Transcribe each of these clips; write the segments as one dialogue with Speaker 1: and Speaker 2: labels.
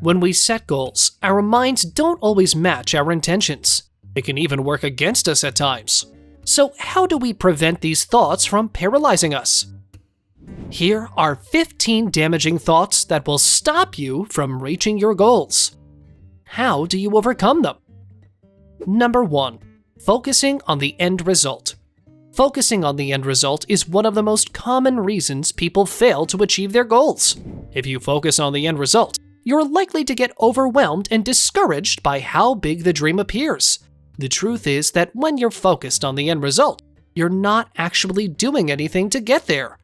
Speaker 1: When we set goals, our minds don't always match our intentions. It can even work against us at times. So how do we prevent these thoughts from paralyzing us? Here are 15 damaging thoughts that will stop you from reaching your goals. How do you overcome them? Number 1. Focusing on the end result. Focusing on the end result is one of the most common reasons people fail to achieve their goals. If you focus on the end result, you're likely to get overwhelmed and discouraged by how big the dream appears. The truth is that when you're focused on the end result, you're not actually doing anything to get there.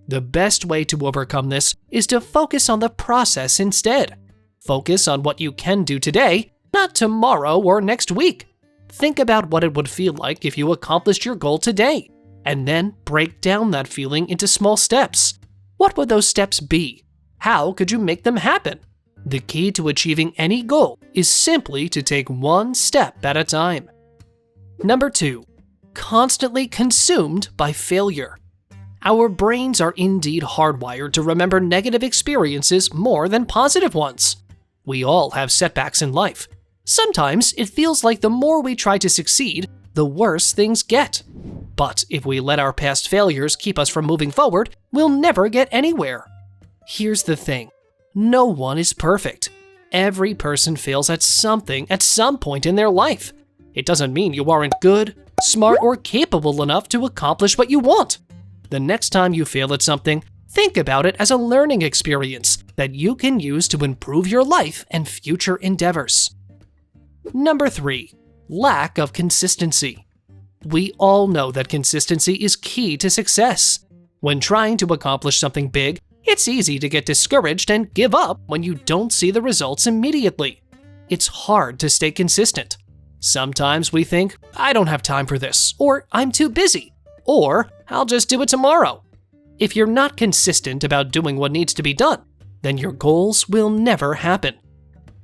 Speaker 1: The best way to overcome this is to focus on the process instead. Focus on what you can do today, not tomorrow or next week. Think about what it would feel like if you accomplished your goal today, and then break down that feeling into small steps. What would those steps be? How could you make them happen? The key to achieving any goal is simply to take one step at a time. Number 2. Constantly consumed by failure. Our brains are indeed hardwired to remember negative experiences more than positive ones. We all have setbacks in life. Sometimes it feels like the more we try to succeed, the worse things get. But if we let our past failures keep us from moving forward, we'll never get anywhere. Here's the thing. No one is perfect. Every person fails at something at some point in their life. It doesn't mean you aren't good, smart, or capable enough to accomplish what you want. The next time you fail at something, think about it as a learning experience that you can use to improve your life and future endeavors. Number 3. Lack of consistency. We all know that consistency is key to success. When trying to accomplish something big, it's easy to get discouraged and give up when you don't see the results immediately. It's hard to stay consistent. Sometimes we think, I don't have time for this, or I'm too busy, or I'll just do it tomorrow. If you're not consistent about doing what needs to be done, then your goals will never happen.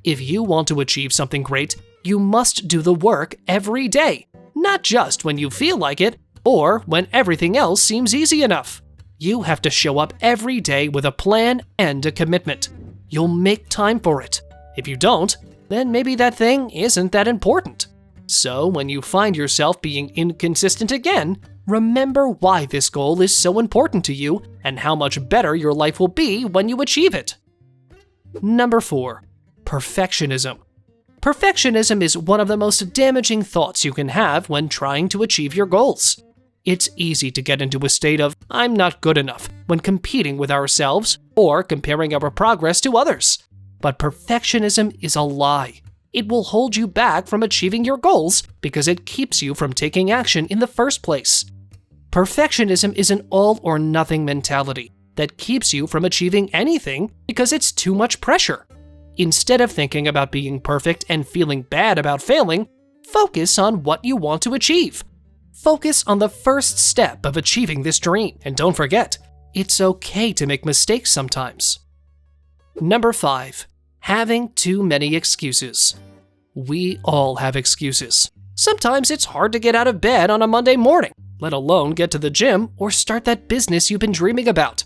Speaker 1: If you want to achieve something great, you must do the work every day, not just when you feel like it or when everything else seems easy enough. You have to show up every day with a plan and a commitment. You'll make time for it. If you don't, then maybe that thing isn't that important. So when you find yourself being inconsistent again, remember why this goal is so important to you and how much better your life will be when you achieve it. Number 4. Perfectionism. Perfectionism is one of the most damaging thoughts you can have when trying to achieve your goals. It's easy to get into a state of, I'm not good enough, when competing with ourselves or comparing our progress to others. But perfectionism is a lie. It will hold you back from achieving your goals because it keeps you from taking action in the first place. Perfectionism is an all-or-nothing mentality that keeps you from achieving anything because it's too much pressure. Instead of thinking about being perfect and feeling bad about failing, focus on what you want to achieve. Focus on the first step of achieving this dream, and don't forget, it's okay to make mistakes sometimes. Number 5. Having too many excuses. We all have excuses. Sometimes it's hard to get out of bed on a Monday morning, let alone get to the gym or start that business you've been dreaming about.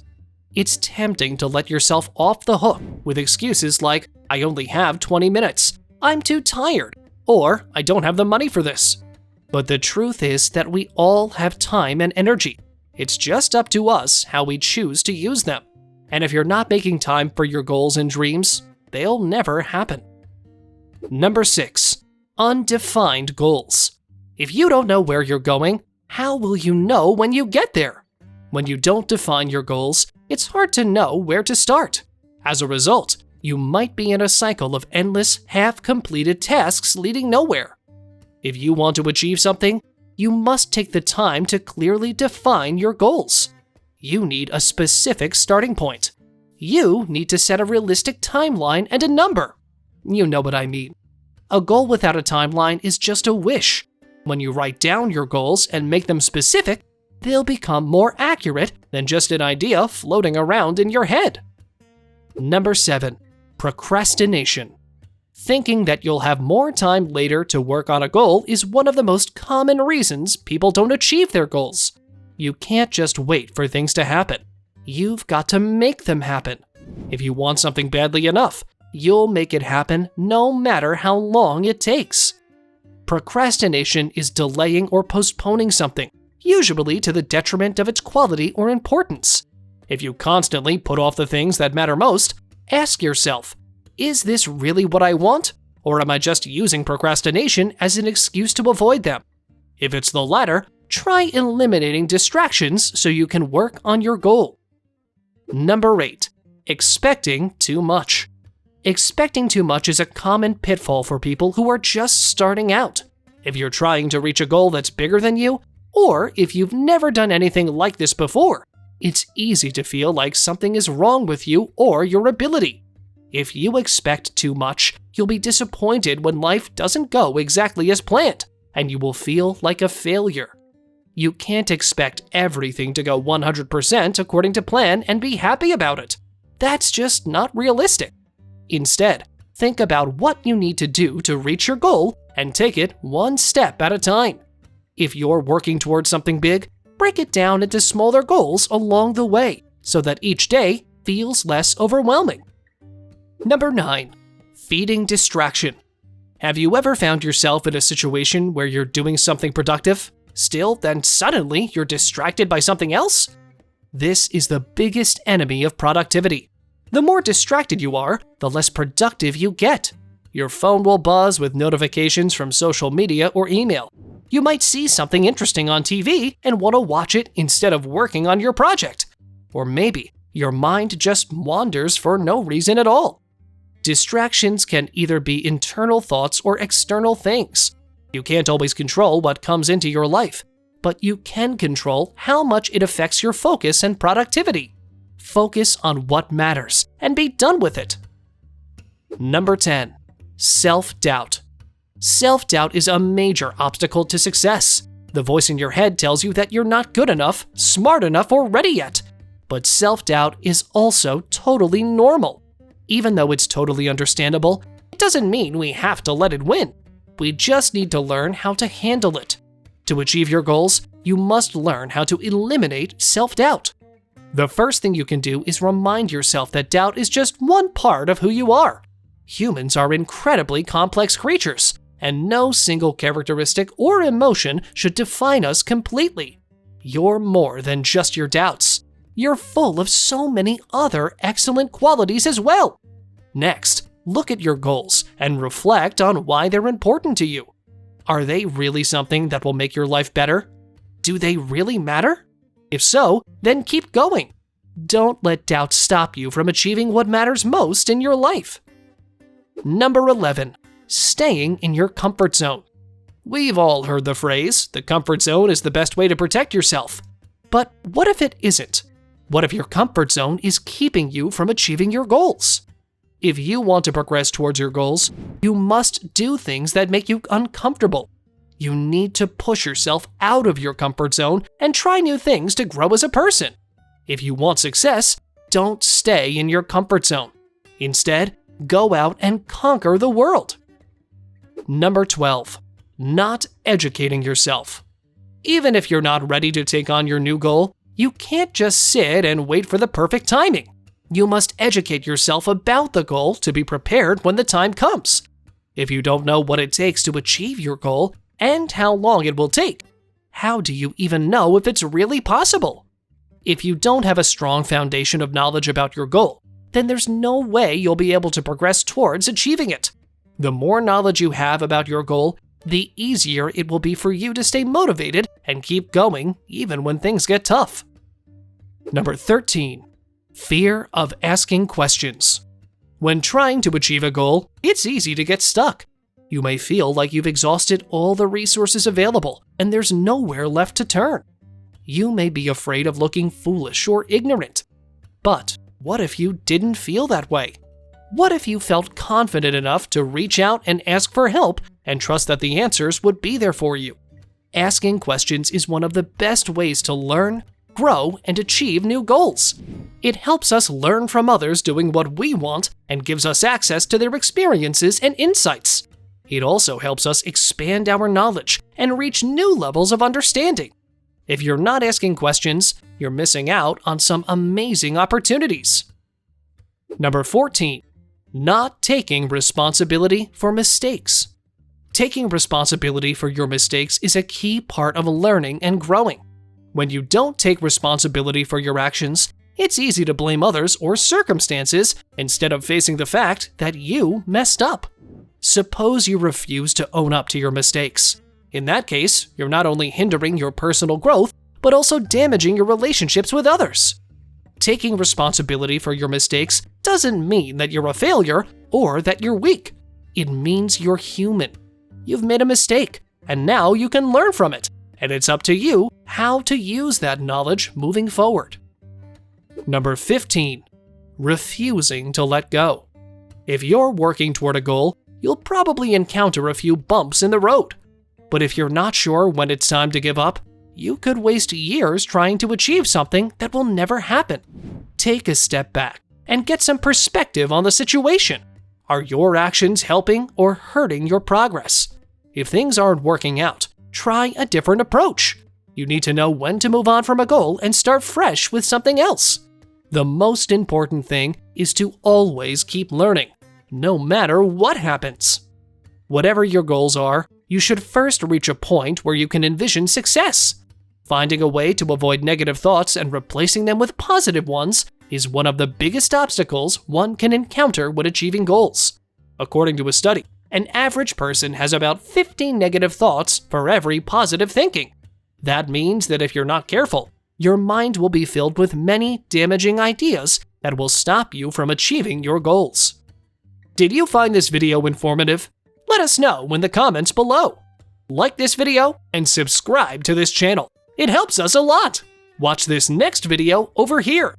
Speaker 1: It's tempting to let yourself off the hook with excuses like, I only have 20 minutes, I'm too tired, or I don't have the money for this. But the truth is that we all have time and energy. It's just up to us how we choose to use them. And if you're not making time for your goals and dreams, they'll never happen. Number 6. Undefined goals. If you don't know where you're going, how will you know when you get there? When you don't define your goals, it's hard to know where to start. As a result, you might be in a cycle of endless, half-completed tasks leading nowhere. If you want to achieve something, you must take the time to clearly define your goals. You need a specific starting point. You need to set a realistic timeline and a number. You know what I mean. A goal without a timeline is just a wish. When you write down your goals and make them specific, they'll become more accurate than just an idea floating around in your head. Number 7. Procrastination. Thinking that you'll have more time later to work on a goal is one of the most common reasons people don't achieve their goals. You can't just wait for things to happen. You've got to make them happen. If you want something badly enough, you'll make it happen no matter how long it takes. Procrastination is delaying or postponing something, usually to the detriment of its quality or importance. If you constantly put off the things that matter most, ask yourself, is this really what I want? Or am I just using procrastination as an excuse to avoid them? If it's the latter, try eliminating distractions so you can work on your goal. Number 8. Expecting too much. Expecting too much is a common pitfall for people who are just starting out. If you're trying to reach a goal that's bigger than you, or if you've never done anything like this before, it's easy to feel like something is wrong with you or your ability. If you expect too much, you'll be disappointed when life doesn't go exactly as planned, and you will feel like a failure. You can't expect everything to go 100% according to plan and be happy about it. That's just not realistic. Instead, think about what you need to do to reach your goal and take it one step at a time. If you're working towards something big, break it down into smaller goals along the way so that each day feels less overwhelming. Number 9. Feeding distraction. Have you ever found yourself in a situation where you're doing something productive, then suddenly you're distracted by something else? This is the biggest enemy of productivity. The more distracted you are, the less productive you get. Your phone will buzz with notifications from social media or email. You might see something interesting on TV and want to watch it instead of working on your project. Or maybe your mind just wanders for no reason at all. Distractions can either be internal thoughts or external things. You can't always control what comes into your life, but you can control how much it affects your focus and productivity. Focus on what matters and be done with it. Number 10. Self-doubt. Self-doubt is a major obstacle to success. The voice in your head tells you that you're not good enough, smart enough, or ready yet. But self-doubt is also totally normal. Even though it's totally understandable, it doesn't mean we have to let it win. We just need to learn how to handle it. To achieve your goals, you must learn how to eliminate self-doubt. The first thing you can do is remind yourself that doubt is just one part of who you are. Humans are incredibly complex creatures, and no single characteristic or emotion should define us completely. You're more than just your doubts. You're full of so many other excellent qualities as well. Next, look at your goals and reflect on why they're important to you. Are they really something that will make your life better? Do they really matter? If so, then keep going. Don't let doubt stop you from achieving what matters most in your life. Number 11. Staying in your comfort zone. We've all heard the phrase, the comfort zone is the best way to protect yourself. But what if it isn't? What if your comfort zone is keeping you from achieving your goals? If you want to progress towards your goals, you must do things that make you uncomfortable. You need to push yourself out of your comfort zone and try new things to grow as a person. If you want success, don't stay in your comfort zone. Instead, go out and conquer the world. Number 12. Not educating yourself. Even if you're not ready to take on your new goal, you can't just sit and wait for the perfect timing. You must educate yourself about the goal to be prepared when the time comes. If you don't know what it takes to achieve your goal and how long it will take, how do you even know if it's really possible? If you don't have a strong foundation of knowledge about your goal, then there's no way you'll be able to progress towards achieving it. The more knowledge you have about your goal, the easier it will be for you to stay motivated and keep going even when things get tough. Number 13. Fear of asking questions. When trying to achieve a goal, it's easy to get stuck. You may feel like you've exhausted all the resources available and there's nowhere left to turn. You may be afraid of looking foolish or ignorant. But what if you didn't feel that way? What if you felt confident enough to reach out and ask for help and trust that the answers would be there for you? Asking questions is one of the best ways to learn, grow, and achieve new goals. It helps us learn from others doing what we want and gives us access to their experiences and insights. It also helps us expand our knowledge and reach new levels of understanding. If you're not asking questions, you're missing out on some amazing opportunities. Number 14. Not taking responsibility for mistakes. Taking responsibility for your mistakes is a key part of learning and growing. When you don't take responsibility for your actions, it's easy to blame others or circumstances instead of facing the fact that you messed up. Suppose you refuse to own up to your mistakes. In that case, you're not only hindering your personal growth, but also damaging your relationships with others. Taking responsibility for your mistakes doesn't mean that you're a failure or that you're weak. It means you're human. You've made a mistake, and now you can learn from it, and it's up to you how to use that knowledge moving forward. Number 15. Refusing to let go. If you're working toward a goal, you'll probably encounter a few bumps in the road. But if you're not sure when it's time to give up, you could waste years trying to achieve something that will never happen. Take a step back and get some perspective on the situation. Are your actions helping or hurting your progress? If things aren't working out, try a different approach. You need to know when to move on from a goal and start fresh with something else. The most important thing is to always keep learning, no matter what happens. Whatever your goals are, you should first reach a point where you can envision success. Finding a way to avoid negative thoughts and replacing them with positive ones is one of the biggest obstacles one can encounter when achieving goals. According to a study, an average person has about 15 negative thoughts for every positive thinking. That means that if you're not careful, your mind will be filled with many damaging ideas that will stop you from achieving your goals. Did you find this video informative? Let us know in the comments below. Like this video and subscribe to this channel. It helps us a lot. Watch this next video over here.